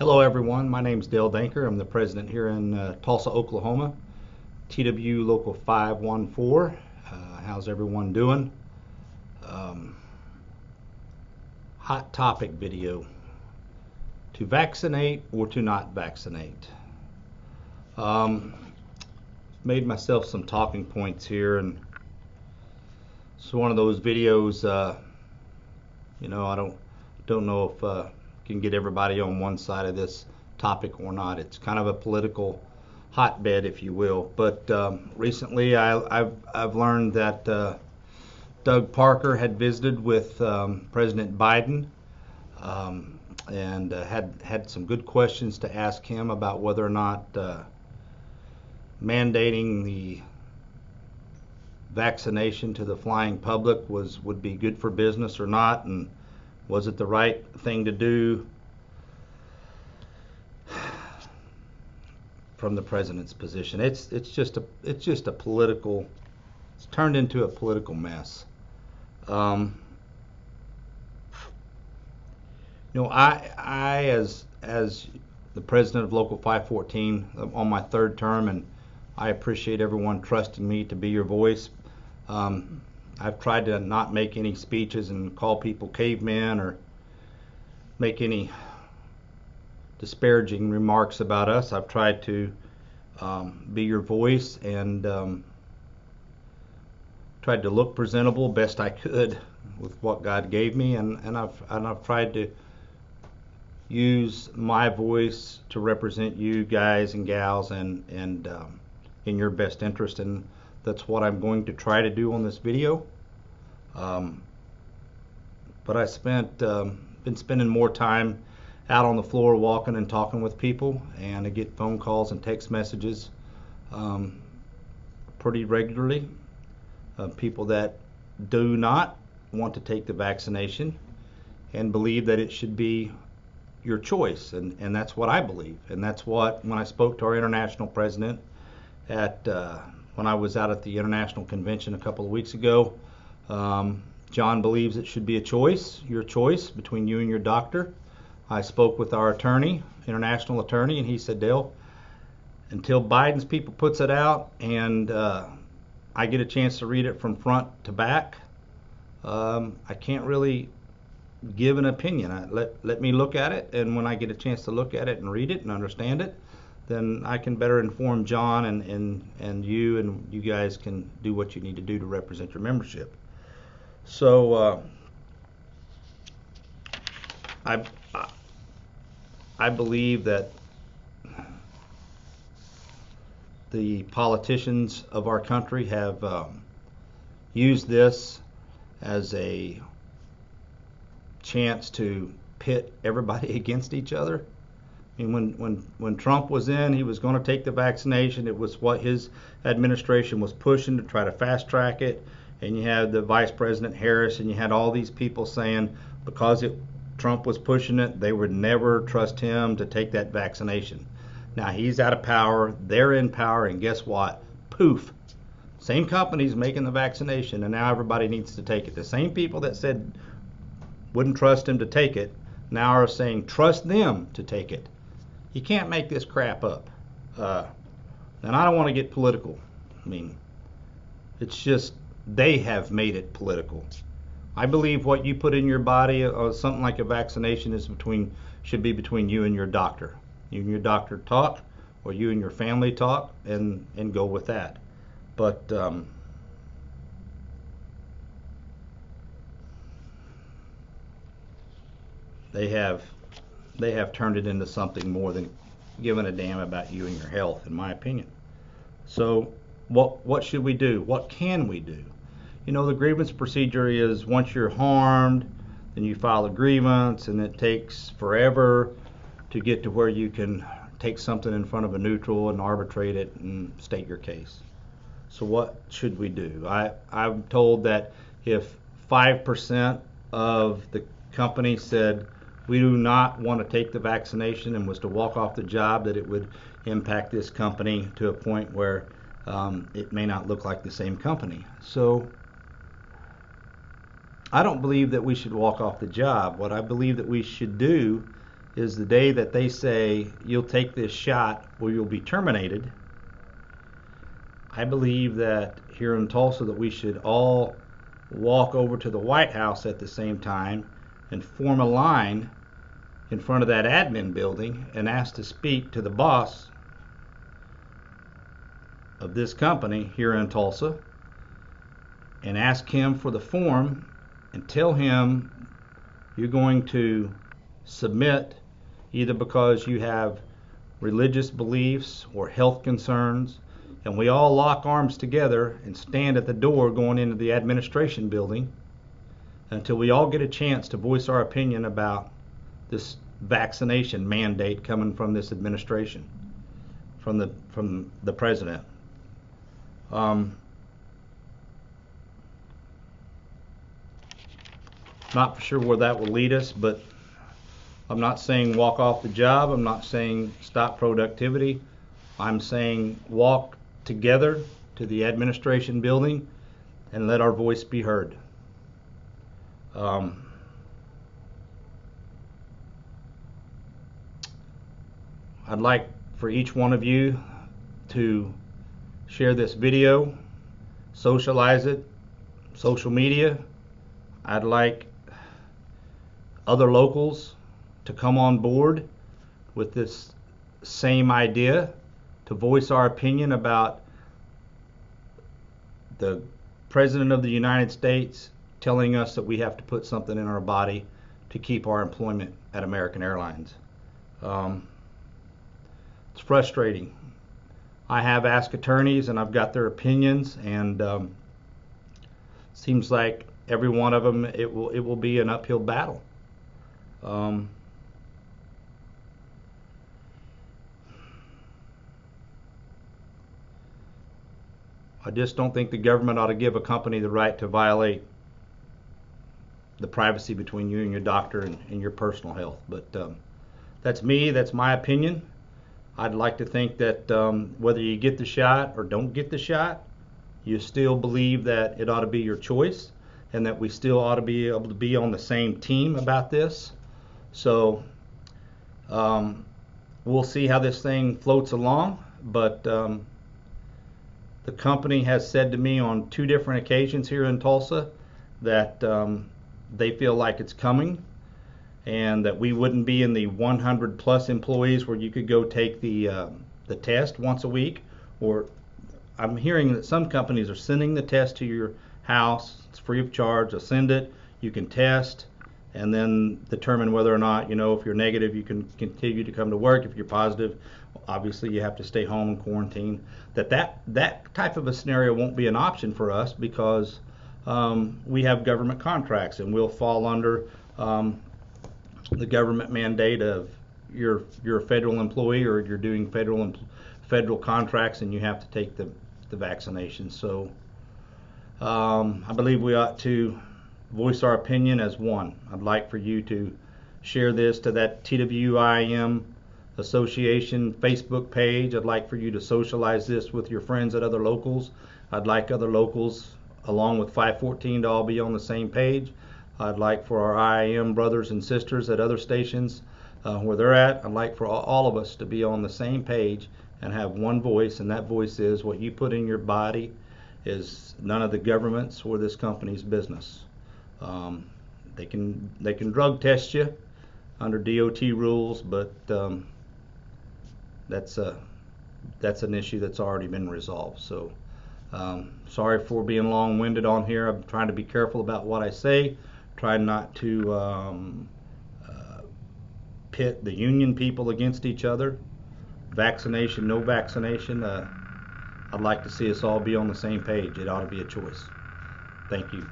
Hello everyone, my name is Dale Danker. I'm the president here in Tulsa, Oklahoma, TW Local 514. How's everyone doing? Hot topic video, to vaccinate or to not vaccinate. Made myself some talking points here, and it's one of those videos, I don't know if can get everybody on one side of this topic or not. It's kind of a political hotbed, if you will. But recently, I've learned that Doug Parker had visited with President Biden and had some good questions to ask him about whether or not mandating the vaccination to the flying public would be good for business or not, and was it the right thing to do from the president's position. It's just a political, it's turned into a political mess. I as the president of Local 514 on my third term, and I appreciate everyone trusting me to be your voice. I've tried to not make any speeches and call people cavemen or make any disparaging remarks about us. I've tried to be your voice and tried to look presentable best I could with what God gave me, and I've tried to use my voice to represent you guys and gals and in your best interest, and that's what I'm going to try to do on this video. But I been spending more time out on the floor walking and talking with people, and I get phone calls and text messages pretty regularly of people that do not want to take the vaccination and believe that it should be your choice, and that's what I believe, and that's what, when I spoke to our international president when I was out at the international convention a couple of weeks ago, John believes it should be a choice, your choice between you and your doctor. I spoke with our attorney, international attorney, and he said, Dale, until Biden's people puts it out and I get a chance to read it from front to back, I can't really give an opinion. Let me look at it, and when I get a chance to look at it and read it and understand it, then I can better inform John and you guys can do what you need to do to represent your membership. So I believe that the politicians of our country have used this as a chance to pit everybody against each other. I mean, when Trump was in, he was going to take the vaccination. It was what his administration was pushing to try to fast track it. And you had the Vice President Harris, and you had all these people saying because Trump was pushing it, they would never trust him to take that vaccination. Now he's out of power, they're in power, and guess what? Poof. Same company's making the vaccination, and now everybody needs to take it. The same people that said wouldn't trust him to take it now are saying trust them to take it. You can't make this crap up. And I don't want to get political. I mean, it's just they have made it political. I believe what you put in your body, something like a vaccination, should be between you and your doctor. You and your doctor talk, or you and your family talk, and go with that. But they have turned it into something more than giving a damn about you and your health, in my opinion. So what should we do? What can we do? The grievance procedure is, once you're harmed, then you file a grievance, and it takes forever to get to where you can take something in front of a neutral and arbitrate it and state your case. So what should we do? I'm told that if 5% of the company said we do not want to take the vaccination and was to walk off the job, that it would impact this company to a point where it may not look like the same company. So I don't believe that we should walk off the job. What I believe that we should do is the day that they say you'll take this shot or you'll be terminated. I believe that here in Tulsa that we should all walk over to the White House at the same time and form a line in front of that admin building and ask to speak to the boss of this company here in Tulsa and ask him for the form and tell him you're going to submit either because you have religious beliefs or health concerns, and we all lock arms together and stand at the door going into the administration building until we all get a chance to voice our opinion about this vaccination mandate coming from this administration, from the president. Not for sure where that will lead us, but I'm not saying walk off the job. I'm not saying stop productivity. I'm saying walk together to the administration building and let our voice be heard. I'd like for each one of you to share this video, socialize it, social media. I'd like other locals to come on board with this same idea, to voice our opinion about the President of the United States telling us that we have to put something in our body to keep our employment at American Airlines. It's frustrating. I have asked attorneys and I've got their opinions, and seems like every one of them it will be an uphill battle. I just don't think the government ought to give a company the right to violate the privacy between you and your doctor and your personal health. But that's me, that's my opinion. I'd like to think that whether you get the shot or don't get the shot, you still believe that it ought to be your choice and that we still ought to be able to be on the same team about this. So we'll see how this thing floats along, but the company has said to me on 2 different occasions here in Tulsa that they feel like it's coming, and that we wouldn't be in the 100 plus employees where you could go take the test once a week. Or I'm hearing that some companies are sending the test to your house. It's free of charge. They'll send it. You can test and then determine whether or not, if you're negative, you can continue to come to work. If you're positive, obviously you have to stay home and quarantine. That type of a scenario won't be an option for us because we have government contracts, and we'll fall under the government mandate of you're a federal employee, or you're doing federal contracts and you have to take the vaccination. So I believe we ought to voice our opinion as one. I'd like for you to share this to that TWIM Association Facebook page. I'd like for you to socialize this with your friends at other locals. I'd like other locals along with 514 to all be on the same page. I'd like for our IAM brothers and sisters at other stations where they're at, I'd like for all of us to be on the same page and have one voice, and that voice is what you put in your body is none of the government's or this company's business. They can drug test you under DOT rules, but that's an issue that's already been resolved. So sorry for being long-winded on here. I'm trying to be careful about what I say, trying not to pit the union people against each other. Vaccination, no vaccination, I'd like to see us all be on the same page. It ought to be a choice. Thank you.